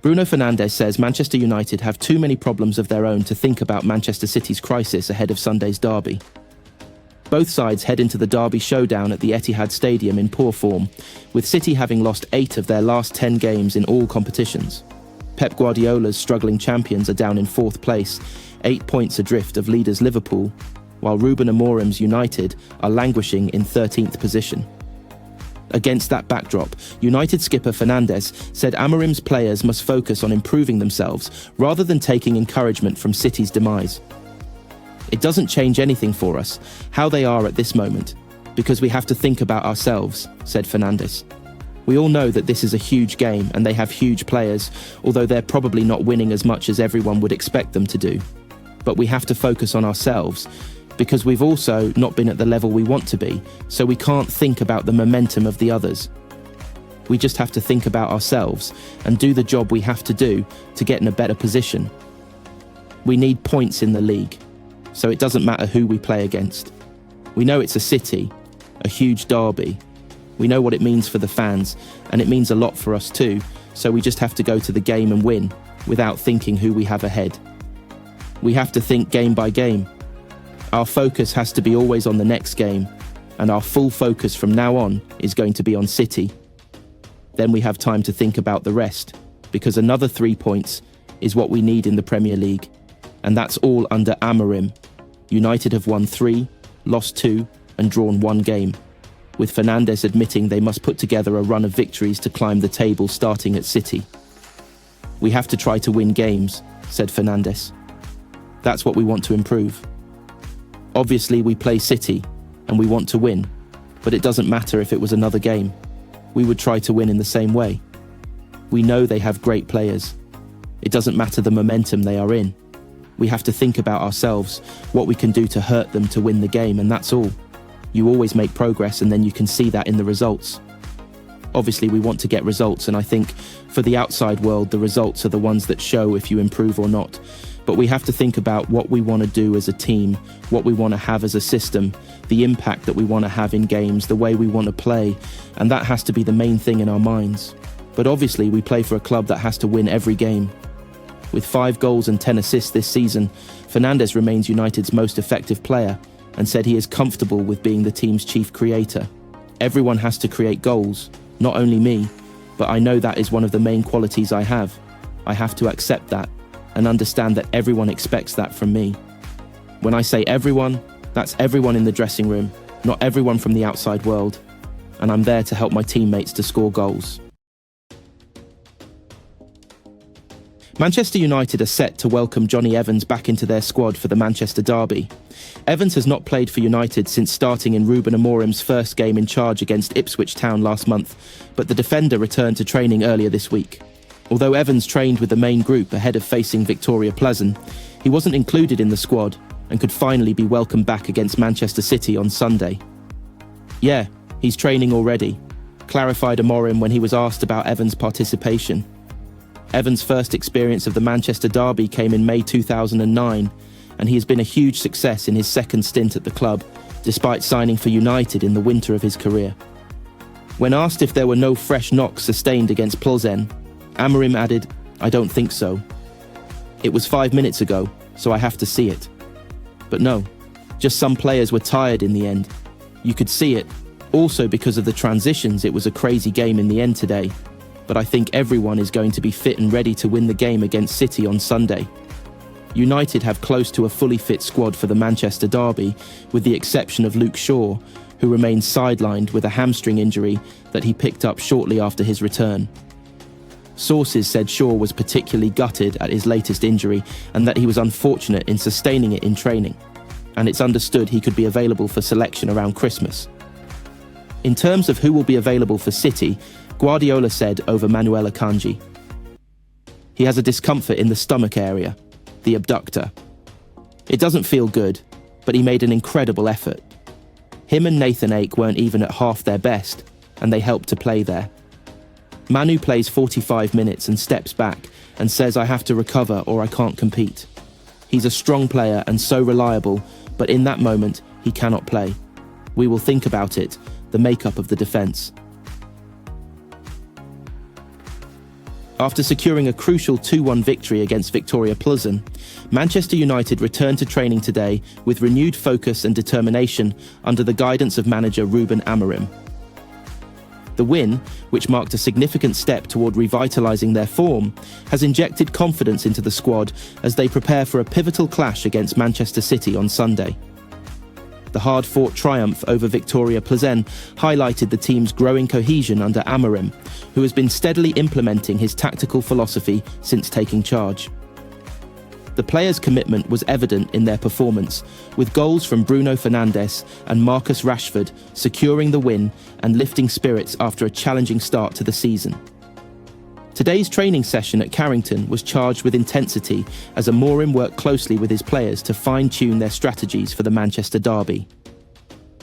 Bruno Fernandes says Manchester United have too many problems of their own to think about Manchester City's crisis ahead of Sunday's derby. Both sides head into the derby showdown at the Etihad Stadium in poor form, with City having lost 8 of their last 10 games in all competitions. Pep Guardiola's struggling champions are down in 4th place, 8 points adrift of leaders Liverpool, while Ruben Amorim's United are languishing in 13th position. Against that backdrop, United skipper Fernandes said Amorim's players must focus on improving themselves rather than taking encouragement from City's demise. It doesn't change anything for us, how they are at this moment, because we have to think about ourselves, said Fernandes. We all know that this is a huge game and they have huge players, although they're probably not winning as much as everyone would expect them to do. But we have to focus on ourselves, because we've also not been at the level we want to be, so we can't think about the momentum of the others. We just have to think about ourselves and do the job we have to do to get in a better position. We need points in the league, so it doesn't matter who we play against. We know it's a City, a huge derby. We know what it means for the fans, and it means a lot for us too, so we just have to go to the game and win, without thinking who we have ahead. We have to think game by game. Our focus has to be always on the next game, and our full focus from now on is going to be on City. Then we have time to think about the rest, because another 3 points is what we need in the Premier League, and that's all under Amorim. United have won 3, lost 2, and drawn 1 game, with Fernandes admitting they must put together a run of victories to climb the table starting at City. We have to try to win games, said Fernandes. That's what we want to improve. Obviously, we play City, and we want to win, but it doesn't matter if it was another game. We would try to win in the same way. We know they have great players. It doesn't matter the momentum they are in. We have to think about ourselves, what we can do to hurt them to win the game, and that's all. You always make progress, and then you can see that in the results. Obviously, we want to get results, and I think for the outside world, the results are the ones that show if you improve or not. But we have to think about what we want to do as a team, what we want to have as a system, the impact that we want to have in games, the way we want to play, and that has to be the main thing in our minds. But obviously, we play for a club that has to win every game. With 5 goals and 10 assists this season, Fernandes remains United's most effective player and said he is comfortable with being the team's chief creator. Everyone has to create goals, not only me, but I know that is one of the main qualities I have. I have to accept that and understand that everyone expects that from me. When I say everyone, that's everyone in the dressing room, not everyone from the outside world, and I'm there to help my teammates to score goals. Manchester United are set to welcome Jonny Evans back into their squad for the Manchester derby. Evans has not played for United since starting in Ruben Amorim's first game in charge against Ipswich Town last month, but the defender returned to training earlier this week. Although Evans trained with the main group ahead of facing Victoria Plzen, he wasn't included in the squad and could finally be welcomed back against Manchester City on Sunday. Yeah, he's training already, clarified Amorim when he was asked about Evans' participation. Evans' first experience of the Manchester derby came in May 2009, and he has been a huge success in his second stint at the club, despite signing for United in the winter of his career. When asked if there were no fresh knocks sustained against Plzen, Amorim added, "I don't think so. It was 5 minutes ago, so I have to see it." But no, just some players were tired in the end. You could see it. Also because of the transitions, it was a crazy game in the end today. But I think everyone is going to be fit and ready to win the game against City on Sunday. United have close to a fully fit squad for the Manchester derby, with the exception of Luke Shaw, who remains sidelined with a hamstring injury that he picked up shortly after his return. Sources said Shaw was particularly gutted at his latest injury and that he was unfortunate in sustaining it in training, and it's understood he could be available for selection around Christmas. In terms of who will be available for City, Guardiola said over Manuel Akanji, "He has a discomfort in the stomach area, the abductor. It doesn't feel good, but he made an incredible effort. Him and Nathan Ake weren't even at half their best, and they helped to play there. Manu plays 45 minutes and steps back and says, 'I have to recover or I can't compete.' He's a strong player and so reliable, but in that moment, he cannot play. We will think about it, the makeup of the defence." After securing a crucial 2-1 victory against Victoria Plzen, Manchester United returned to training today with renewed focus and determination under the guidance of manager Ruben Amorim. The win, which marked a significant step toward revitalising their form, has injected confidence into the squad as they prepare for a pivotal clash against Manchester City on Sunday. The hard-fought triumph over Victoria Plzen highlighted the team's growing cohesion under Amorim, who has been steadily implementing his tactical philosophy since taking charge. The players' commitment was evident in their performance, with goals from Bruno Fernandes and Marcus Rashford securing the win and lifting spirits after a challenging start to the season. Today's training session at Carrington was charged with intensity as Amorim worked closely with his players to fine-tune their strategies for the Manchester derby.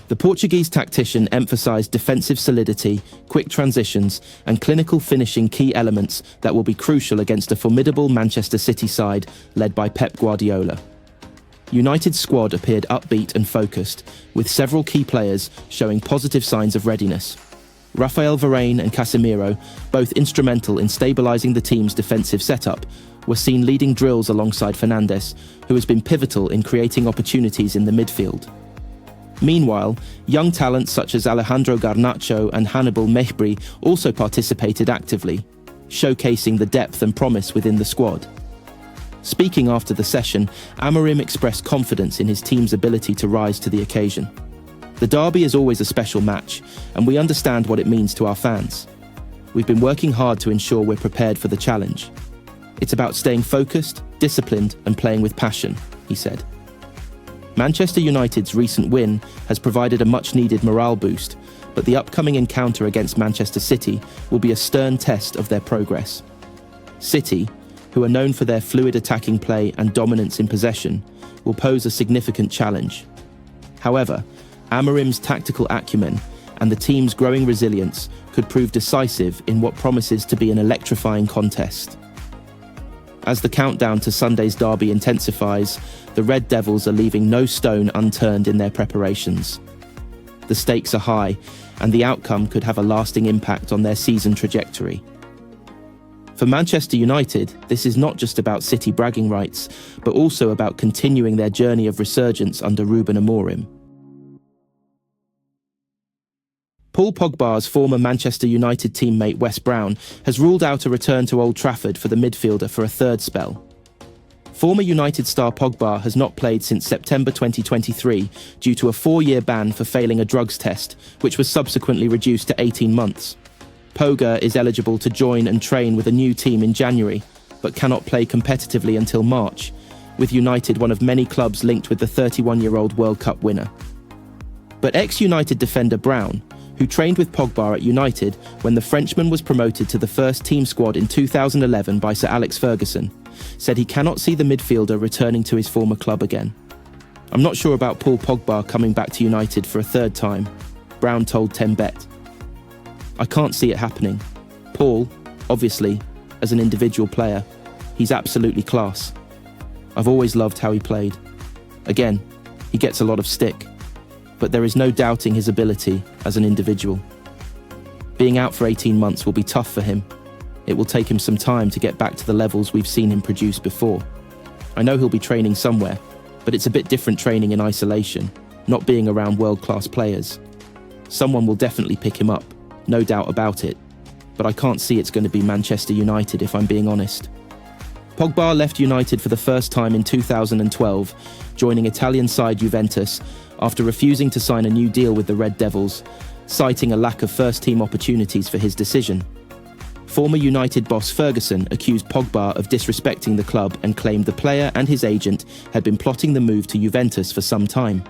The Portuguese tactician emphasised defensive solidity, quick transitions and clinical finishing, key elements that will be crucial against a formidable Manchester City side led by Pep Guardiola. United's squad appeared upbeat and focused, with several key players showing positive signs of readiness. Raphael Varane and Casemiro, both instrumental in stabilising the team's defensive setup, were seen leading drills alongside Fernandes, who has been pivotal in creating opportunities in the midfield. Meanwhile, young talents such as Alejandro Garnacho and Hannibal Mejbri also participated actively, showcasing the depth and promise within the squad. Speaking after the session, Amorim expressed confidence in his team's ability to rise to the occasion. The derby is always a special match, and we understand what it means to our fans. We've been working hard to ensure we're prepared for the challenge. It's about staying focused, disciplined, and playing with passion, he said. Manchester United's recent win has provided a much-needed morale boost, but the upcoming encounter against Manchester City will be a stern test of their progress. City, who are known for their fluid attacking play and dominance in possession, will pose a significant challenge. However, Amorim's tactical acumen and the team's growing resilience could prove decisive in what promises to be an electrifying contest. As the countdown to Sunday's derby intensifies, the Red Devils are leaving no stone unturned in their preparations. The stakes are high, and the outcome could have a lasting impact on their season trajectory. For Manchester United, this is not just about City bragging rights, but also about continuing their journey of resurgence under Ruben Amorim. Paul Pogba's former Manchester United teammate Wes Brown has ruled out a return to Old Trafford for the midfielder for a third spell. Former United star Pogba has not played since September 2023 due to a 4-year ban for failing a drugs test, which was subsequently reduced to 18 months. Pogba is eligible to join and train with a new team in January, but cannot play competitively until March, with United one of many clubs linked with the 31-year-old World Cup winner. But ex-United defender Brown, who trained with Pogba at United when the Frenchman was promoted to the first team squad in 2011 by Sir Alex Ferguson, said he cannot see the midfielder returning to his former club again. "I'm not sure about Paul Pogba coming back to United for a third time," Brown told 10Bet. "I can't see it happening. Paul, obviously, as an individual player, he's absolutely class. I've always loved how he played. Again, he gets a lot of stick, but there is no doubting his ability as an individual. Being out for 18 months will be tough for him. It will take him some time to get back to the levels we've seen him produce before. I know he'll be training somewhere, but it's a bit different training in isolation, not being around world-class players. Someone will definitely pick him up, no doubt about it, but I can't see it's going to be Manchester United if I'm being honest." Pogba left United for the first time in 2012, joining Italian side Juventus after refusing to sign a new deal with the Red Devils, citing a lack of first-team opportunities for his decision. Former United boss Ferguson accused Pogba of disrespecting the club and claimed the player and his agent had been plotting the move to Juventus for some time.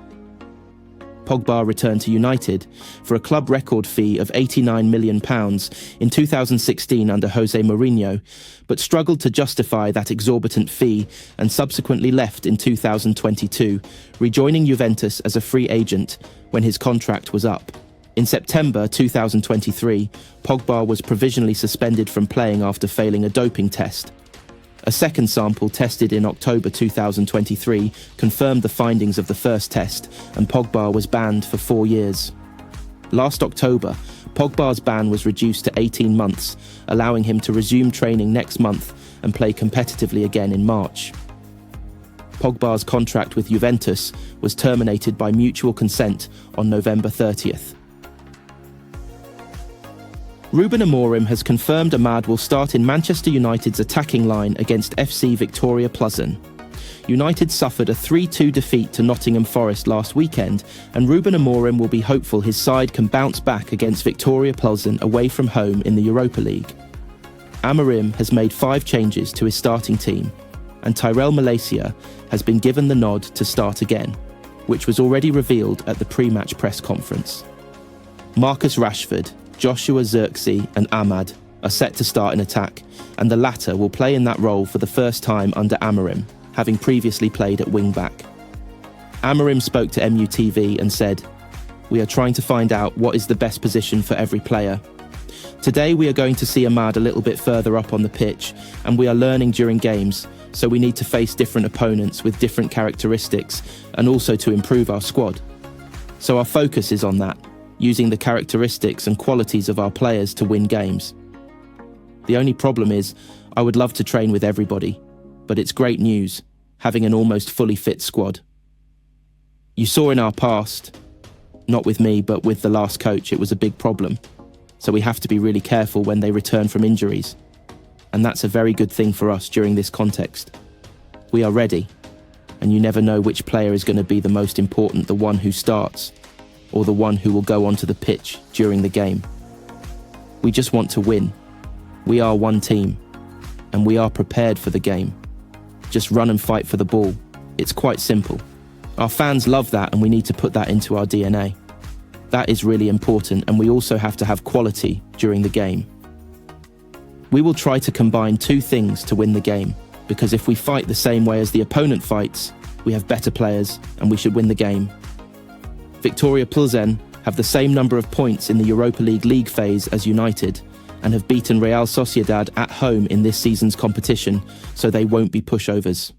Pogba returned to United for a club record fee of £89 million in 2016 under Jose Mourinho, but struggled to justify that exorbitant fee and subsequently left in 2022, rejoining Juventus as a free agent when his contract was up. In September 2023, Pogba was provisionally suspended from playing after failing a doping test. A second sample tested in October 2023 confirmed the findings of the first test, and Pogba was banned for 4 years. Last October, Pogba's ban was reduced to 18 months, allowing him to resume training next month and play competitively again in March. Pogba's contract with Juventus was terminated by mutual consent on November 30th. Ruben Amorim has confirmed Amad will start in Manchester United's attacking line against FC Victoria Plzen. United suffered a 3-2 defeat to Nottingham Forest last weekend, and Ruben Amorim will be hopeful his side can bounce back against Victoria Plzen away from home in the Europa League. Amorim has made 5 changes to his starting team, and Tyrell Malacia has been given the nod to start again, which was already revealed at the pre-match press conference. Marcus Rashford, Joshua Zirkzee and Amad are set to start in attack, and the latter will play in that role for the first time under Amorim, having previously played at wing-back. Amorim spoke to MUTV and said, "We are trying to find out what is the best position for every player. Today we are going to see Amad a little bit further up on the pitch, and we are learning during games, so we need to face different opponents with different characteristics and also to improve our squad. So our focus is on that, using the characteristics and qualities of our players to win games. The only problem is, I would love to train with everybody, but it's great news, having an almost fully fit squad. You saw in our past, not with me, but with the last coach, it was a big problem. So we have to be really careful when they return from injuries. And that's a very good thing for us during this context. We are ready, and you never know which player is going to be the most important, the one who starts, or the one who will go onto the pitch during the game. We just want to win. We are one team, and we are prepared for the game. Just run and fight for the ball. It's quite simple. Our fans love that, and we need to put that into our DNA. That is really important, and we also have to have quality during the game. We will try to combine 2 things to win the game, because if we fight the same way as the opponent fights, we have better players, and we should win the game. Victoria Plzen have the same number of points in the Europa League phase as United, and have beaten Real Sociedad at home in this season's competition, so they won't be pushovers.